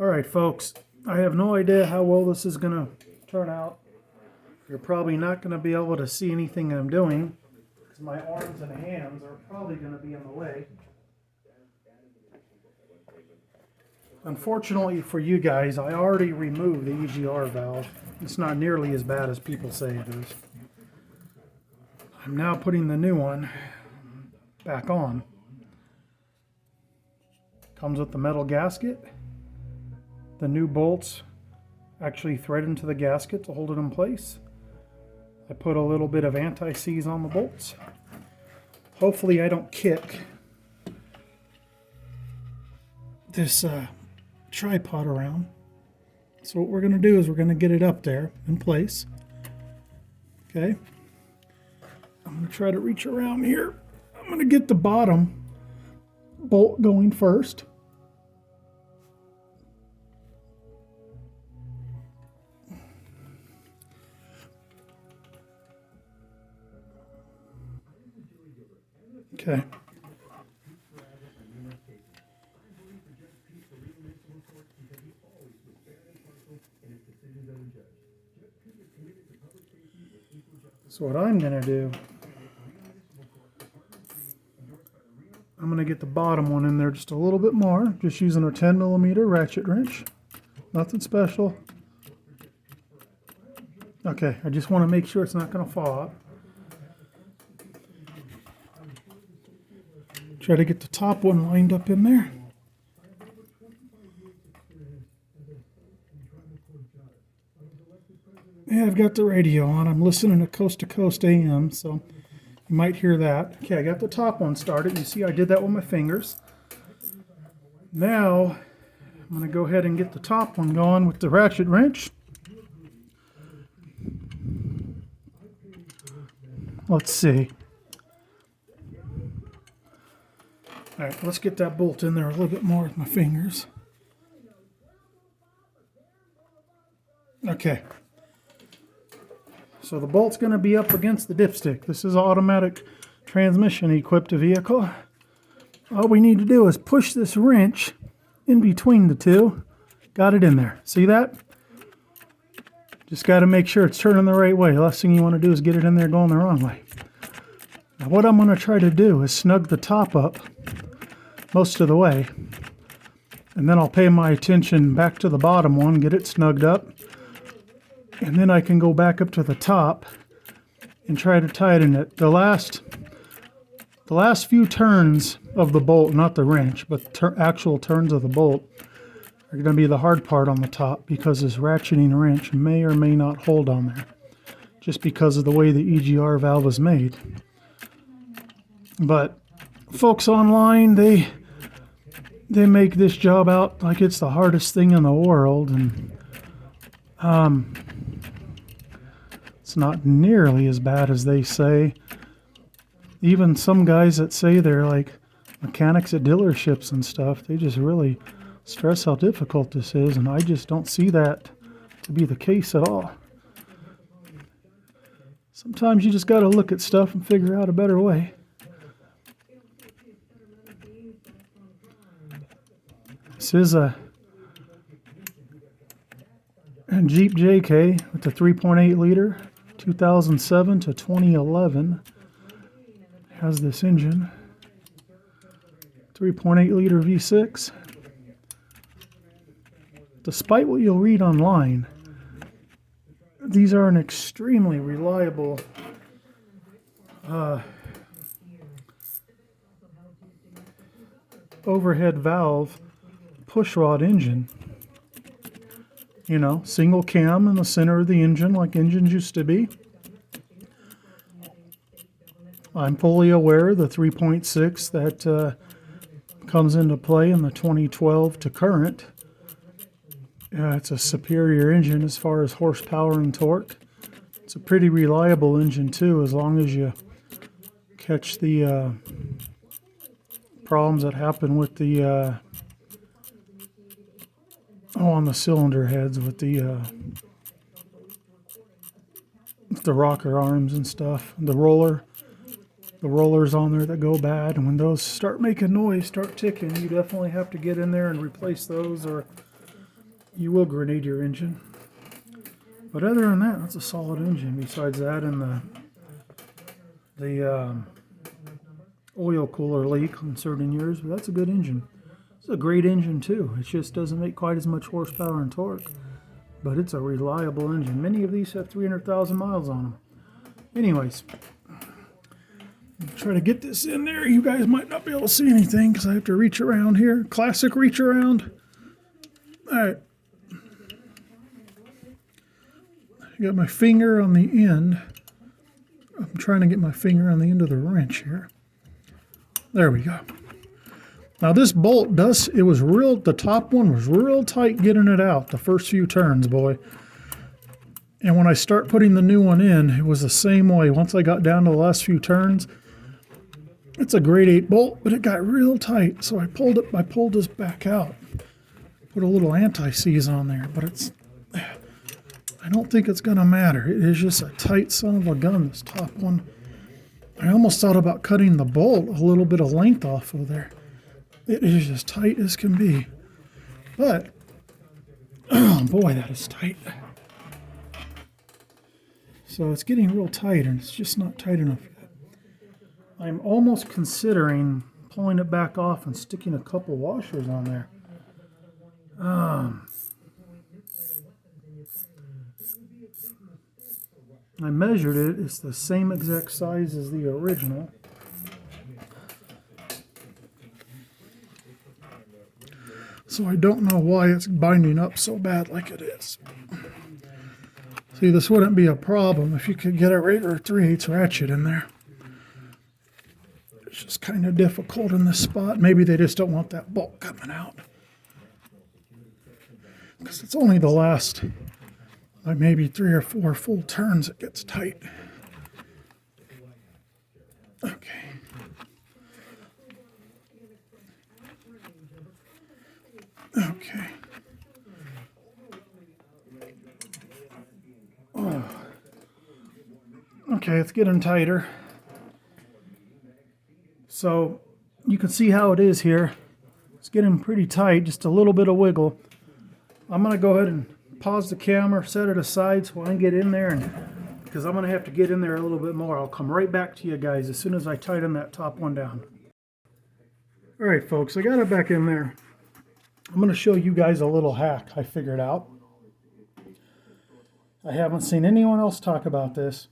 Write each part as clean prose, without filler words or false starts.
Alright folks, I have no idea how well this is going to turn out. You're probably not going to be able to see anything I'm doing because my arms and hands are probably going to be in the way. Unfortunately for you guys, I already removed the EGR valve. It's not nearly as bad as people say it is. I'm now putting the new one back on. Comes with the metal gasket. The new bolts actually thread into the gasket to hold it in place. I put a little bit of anti-seize on the bolts. Hopefully I don't kick this tripod around. So what we're going to do is we're going to get it up there in place. Okay. I'm going to try to reach around here. I'm going to get the bottom bolt going first. Okay. So what I'm going to do, I'm going to get the bottom one in there just a little bit more, just using a 10mm ratchet wrench. Nothing special. Okay, I just want to make sure it's not going to fall out. Try to get the top one lined up in there. Yeah, I've got the radio on. I'm listening to Coast to Coast AM, so you might hear that. Okay, I got the top one started. You see I did that with my fingers. Now, I'm going to go ahead and get the top one going with the ratchet wrench. Let's see. All right, let's get that bolt in there a little bit more with my fingers. Okay. So the bolt's going to be up against the dipstick. This is an automatic transmission equipped vehicle. All we need to do is push this wrench in between the two. Got it in there. See that? Just got to make sure it's turning the right way. The last thing you want to do is get it in there going the wrong way. Now what I'm going to try to do is snug the top up most of the way. And then I'll pay my attention back to the bottom one, get it snugged up. And then I can go back up to the top and try to tighten it. The last few turns of the bolt, not the wrench, but actual turns of the bolt, are going to be the hard part on the top because this ratcheting wrench may or may not hold on there, just because of the way the EGR valve is made. But folks online, they make this job out like it's the hardest thing in the world, and it's not nearly as bad as they say. Even some guys that say they're like mechanics at dealerships and stuff, they just really stress how difficult this is, and I just don't see that to be the case at all. Sometimes you just got to look at stuff and figure out a better way. This is a Jeep JK with the 3.8 liter, 2007 to 2011. Has this engine, 3.8 liter V6. Despite what you'll read online, these are an extremely reliable overhead valve pushrod engine. You know, single cam in the center of the engine like engines used to be. I'm fully aware of the 3.6 that comes into play in the 2012 to current. It's a superior engine as far as horsepower and torque. It's a pretty reliable engine too, as long as you catch the problems that happen with the on the cylinder heads with the rocker arms and stuff, the roller. the rollers on there that go bad, and when those start making noise, start ticking, you definitely have to get in there and replace those, or you will grenade your engine. But other than that, that's a solid engine. Besides that, and the oil cooler leak on certain years, but that's a good engine. It's a great engine too. It just doesn't make quite as much horsepower and torque, but it's a reliable engine. Many of these have 300,000 miles on them. Anyways, try to get this in there. You guys might not be able to see anything because I have to reach around here. Classic reach around. All right. I got my finger on the end. I'm trying to get my finger on the end of the wrench here. There we go. Now this bolt the top one was real tight getting it out the first few turns, boy. And when I start putting the new one in, it was the same way. Once I got down to the last few turns, it's a grade 8 bolt, but it got real tight. So I pulled this back out. Put a little anti-seize on there, but I don't think it's gonna matter. It is just a tight son of a gun, this top one. I almost thought about cutting the bolt a little bit of length off of there. It is as tight as can be. But, oh boy, that is tight. So it's getting real tight, and it's just not tight enough yet. I'm almost considering pulling it back off and sticking a couple washers on there. I measured it. It's the same exact size as the original. So I don't know why it's binding up so bad like it is. See, this wouldn't be a problem if you could get a regular 3/8 ratchet in there. It's just kind of difficult in this spot. Maybe they just don't want that bolt coming out. Because it's only the last, like maybe 3 or 4 full turns it gets tight. Okay. Okay. Oh. Okay, it's getting tighter. So you can see how it is here. It's getting pretty tight, just a little bit of wiggle. I'm going to go ahead and pause the camera, set it aside so I can get in there, and because I'm going to have to get in there a little bit more. I'll come right back to you guys as soon as I tighten that top one down. All right, folks, I got it back in there. I'm going to show you guys a little hack I figured out. I haven't seen anyone else talk about this.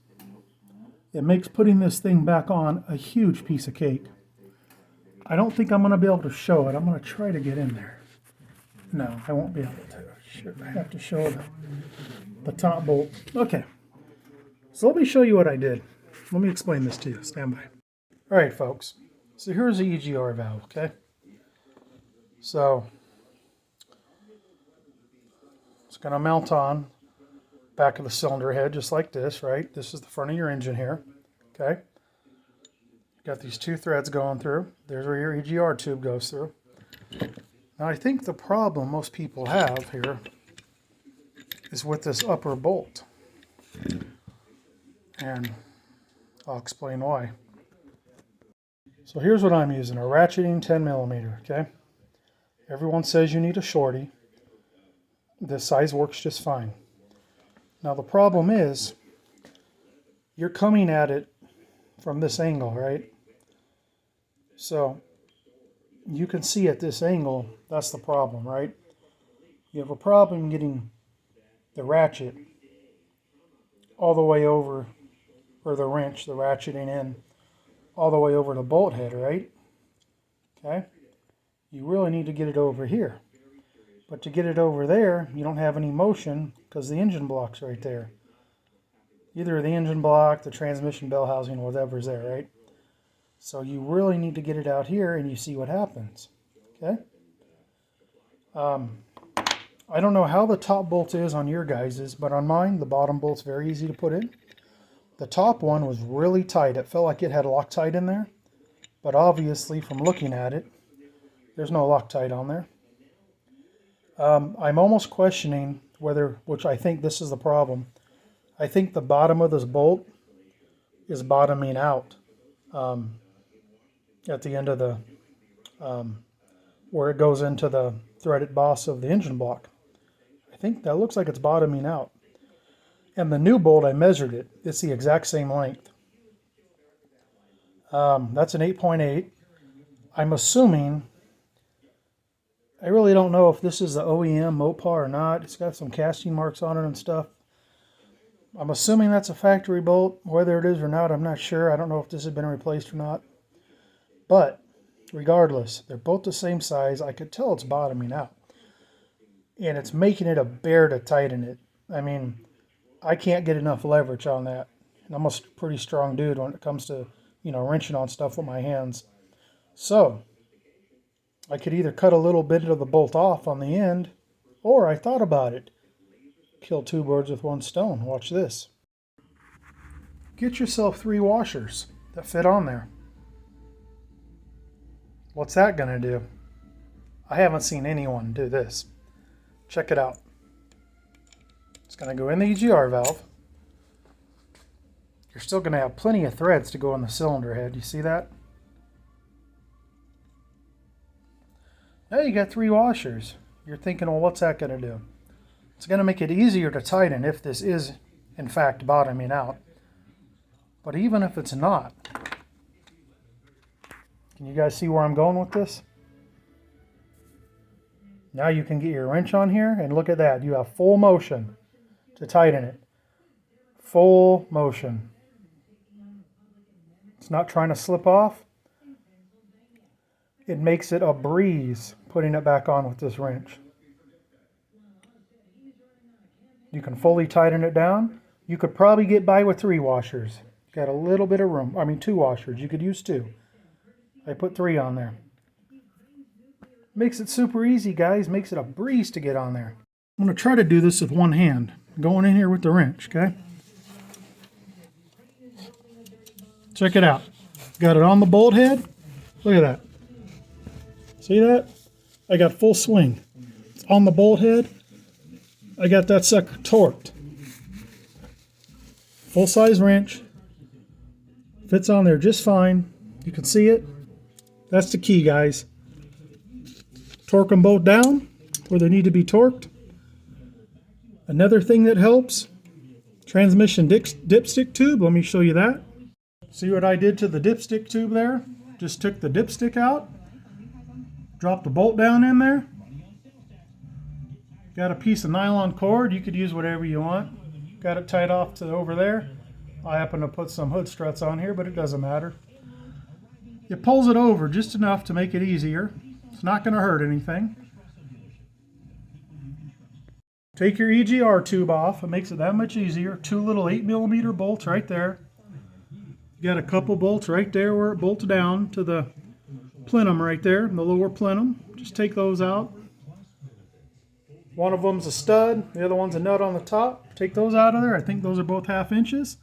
It makes putting this thing back on a huge piece of cake. I don't think I'm going to be able to show it. I'm going to try to get in there. No, I won't be able to. I have to show the top bolt. Okay. So let me show you what I did. Let me explain this to you. Stand by. All right, folks. So here's the EGR valve, okay? So it's going to mount on back of the cylinder head just like this, right? This is the front of your engine here, okay? Got these 2 threads going through. There's where your EGR tube goes through. Now I think the problem most people have here is with this upper bolt. And I'll explain why. So here's what I'm using, a ratcheting 10mm, okay? Everyone says you need a shorty. This size works just fine. Now the problem is, you're coming at it from this angle, right? So you can see at this angle, that's the problem, right? You have a problem getting the ratchet all the way over, or the wrench, the ratcheting in, all the way over the bolt head, right? Okay? You really need to get it over here. But to get it over there, you don't have any motion because the engine block's right there. Either the engine block, the transmission bell housing, whatever's there, right? So you really need to get it out here and you see what happens, okay? I don't know how the top bolt is on your guys's, but on mine, the bottom bolt's very easy to put in. The top one was really tight. It felt like it had Loctite in there, but obviously from looking at it, there's no Loctite on there. I'm almost questioning whether, which I think this is the problem, I think the bottom of this bolt is bottoming out. at the end of the, where it goes into the threaded boss of the engine block. I think that looks like it's bottoming out. And the new bolt, I measured it. It's the exact same length. That's an 8.8. I'm assuming, I really don't know if this is the OEM Mopar or not. It's got some casting marks on it and stuff. I'm assuming that's a factory bolt. Whether it is or not, I'm not sure. I don't know if this has been replaced or not. But regardless, they're both the same size. I could tell it's bottoming out. And it's making it a bear to tighten it. I mean, I can't get enough leverage on that. And I'm a pretty strong dude when it comes to, wrenching on stuff with my hands. So, I could either cut a little bit of the bolt off on the end, or I thought about it. Kill two birds with one stone. Watch this. Get yourself 3 washers that fit on there. What's that going to do? I haven't seen anyone do this. Check it out. It's going to go in the EGR valve. You're still going to have plenty of threads to go in the cylinder head. You see that? Now you got 3 washers. You're thinking, well, what's that going to do? It's going to make it easier to tighten if this is, in fact, bottoming out. But even if it's not, can you guys see where I'm going with this? Now you can get your wrench on here, and look at that. You have full motion to tighten it. Full motion. It's not trying to slip off. It makes it a breeze putting it back on with this wrench. You can fully tighten it down. You could probably get by with 3 washers. Got a little bit of room. 2 washers. You could use 2. I put 3 on there. Makes it super easy, guys. Makes it a breeze to get on there. I'm going to try to do this with one hand. Going in here with the wrench, okay? Check it out. Got it on the bolt head. Look at that. See that? I got full swing. It's on the bolt head. I got that sucker torqued. Full size wrench. Fits on there just fine. You can see it. That's the key, guys. Torque them both down where they need to be torqued. Another thing that helps, transmission dipstick tube. Let me show you that. See what I did to the dipstick tube there? Just took the dipstick out, dropped the bolt down in there. Got a piece of nylon cord. You could use whatever you want. Got it tied off to over there. I happen to put some hood struts on here, but it doesn't matter. It pulls it over just enough to make it easier. It's not going to hurt anything. Take your EGR tube off. It makes it that much easier. 2 little 8mm bolts right there. You got a couple bolts right there where it bolts down to the plenum right there, the lower plenum. Just take those out. One of them's a stud, the other one's a nut on the top. Take those out of there. I think those are both 1/2 inches.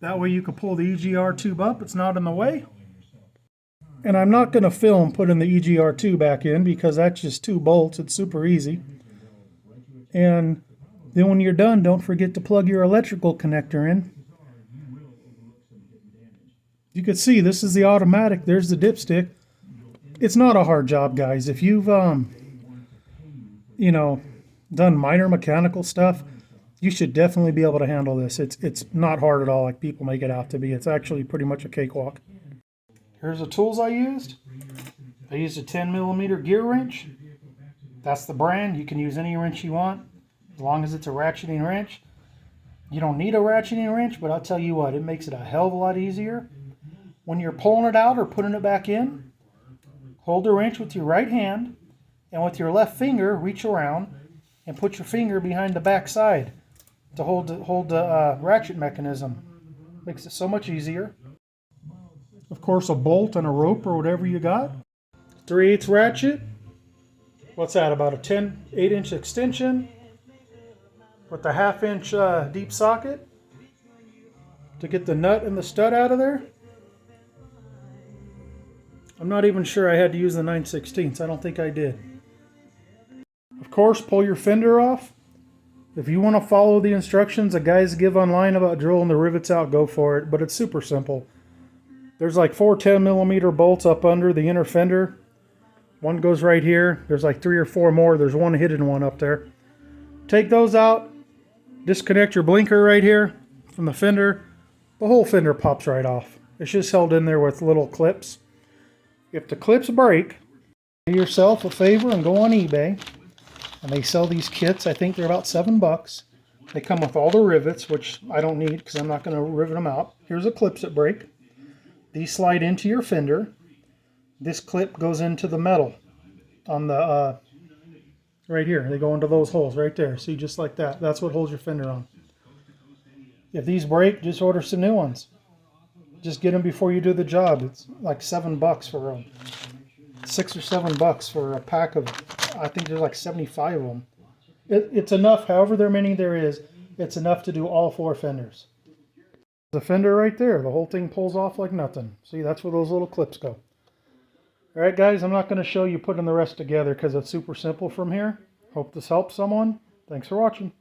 That way you can pull the EGR tube up. It's not in the way. And I'm not going to film putting the EGR tube back in because that's just 2 bolts. It's super easy. And then when you're done, don't forget to plug your electrical connector in. You can see this is the automatic. There's the dipstick. It's not a hard job, guys. If you've done minor mechanical stuff, you should definitely be able to handle this. It's not hard at all like people make it out to be. It's actually pretty much a cakewalk. Here's the tools I used. I used a 10mm gear wrench. That's the brand. You can use any wrench you want as long as it's a ratcheting wrench. You don't need a ratcheting wrench, but I'll tell you what, it makes it a hell of a lot easier. When you're pulling it out or putting it back in, hold the wrench with your right hand, and with your left finger, reach around and put your finger behind the back side to hold the ratchet mechanism. Makes it so much easier. Of course, a bolt and a rope or whatever you got. 3/8 ratchet. What's that, about a 8-inch extension with a 1/2 inch deep socket to get the nut and the stud out of there. I'm not even sure I had to use the 9/16. I don't think I did. Of course, pull your fender off. If you want to follow the instructions the guys give online about drilling the rivets out, go for it. But it's super simple. There's like 4 10mm bolts up under the inner fender. One goes right here. There's like 3 or 4 more. There's one hidden one up there. Take those out. Disconnect your blinker right here from the fender. The whole fender pops right off. It's just held in there with little clips. If the clips break, do yourself a favor and go on eBay. And they sell these kits. I think they're about $7. They come with all the rivets, which I don't need because I'm not going to rivet them out. Here's the clips that break. These slide into your fender. This clip goes into the metal on the right here. They go into those holes right there. See, just like that. That's what holds your fender on. If these break, just order some new ones. Just get them before you do the job. It's like $7 for them. $6 or $7 for a pack of, I think there's like 75 of them. It's enough, however many there is, it's enough to do all 4 fenders. The fender right there, the whole thing pulls off like nothing. See, that's where those little clips go. Alright guys, I'm not going to show you putting the rest together because it's super simple from here. Hope this helps someone. Thanks for watching.